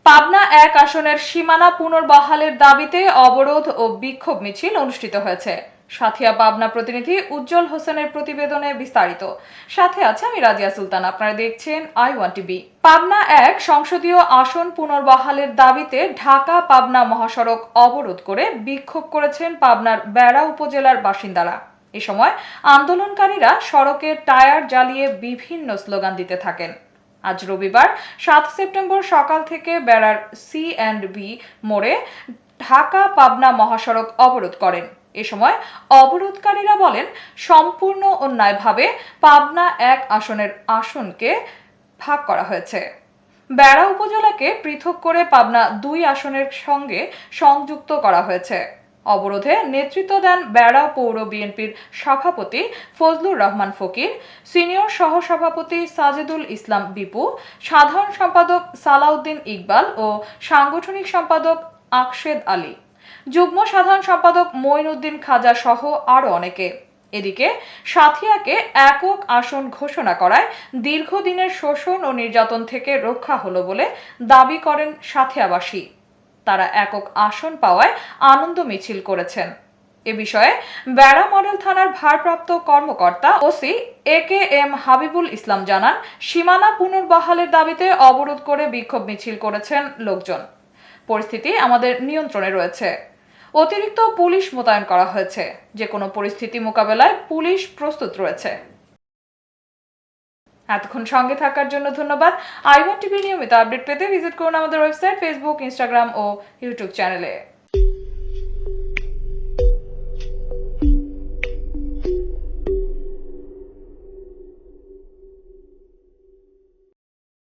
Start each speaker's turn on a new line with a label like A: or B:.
A: পাবনা ১ আসনের সীমানা পুনর্বহালের দাবিতে অবরোধ ও বিক্ষোভ মিছিল অনুষ্ঠিত হয়েছে। সাথিয়া পাবনা প্রতিনিধি উজ্জ্বল হোসেনের প্রতিবেদনে বিস্তারিত। সাথে আছে আমি রাজিয়া সুলতান। আপনারা দেখছেন I1 টিভি। পাবনা ১ সংসদীয় আসন পুনর্বহালের দাবিতে ঢাকা পাবনা মহাসড়ক অবরোধ করে বিক্ষোভ করেছেন পাবনার বেড়া উপজেলার বাসিন্দারা। এ সময় আন্দোলনকারীরা সড়কে টায়ার জ্বালিয়ে বিভিন্ন স্লোগান দিতে থাকেন। আজ রবিবার ৭ সেপ্টেম্বর সকাল থেকে বেড়ার C&B মোড়ে ঢাকা পাবনা মহাসড়ক অবরোধ করেন। এ সময় অবরোধকারীরা বলেন, সম্পূর্ণ অন্যায়ভাবে পাবনা ১ আসনের আসনকে ভাগ করা হয়েছে। বেড়া উপজেলাকে পৃথক করে পাবনা ২ আসনের সঙ্গে সংযুক্ত করা হয়েছে। অবরোধে নেতৃত্ব দেন বেড়া পৌর বিএনপির সভাপতি ফজলুর রহমান ফকির, সিনিয়র সহসভাপতি সাজেদুল ইসলাম বিপু, সাধারণ সম্পাদক সালাউদ্দিন ইকবাল ও সাংগঠনিক সম্পাদক আকশেদ আলী, যুগ্ম সাধারণ সম্পাদক মঈনুদ্দিন খাজা সহ আরও অনেকে। এদিকে সাথিয়াকে একক আসন ঘোষণা করায় দীর্ঘদিনের শোষণ ও নির্যাতন থেকে রক্ষা হলো বলে দাবি করেন সাথিয়াবাসী। তারা একক আসন পাওয়ায় আনন্দ মিছিল করেছেন। এ বিষয়ে বেড়া মডেল থানার ভারপ্রাপ্ত কর্মকর্তা ওসি AKM হাবিবুল ইসলাম জানান, সীমানা পুনর্বহালের দাবিতে অবরোধ করে বিক্ষোভ মিছিল করেছেন লোকজন। পরিস্থিতি আমাদের নিয়ন্ত্রণে রয়েছে। অতিরিক্ত পুলিশ মোতায়েন করা হয়েছে। যে কোনো পরিস্থিতি মোকাবেলায় পুলিশ প্রস্তুত রয়েছে। এতক্ষণ সঙ্গে থাকার জন্য ধন্যবাদ। I1 টিভি নিয়মিত আপডেট পেতে ভিজিট করুন আমাদের ওয়েবসাইট, ফেসবুক, ইনস্টাগ্রাম ও ইউটিউব চ্যানেলে।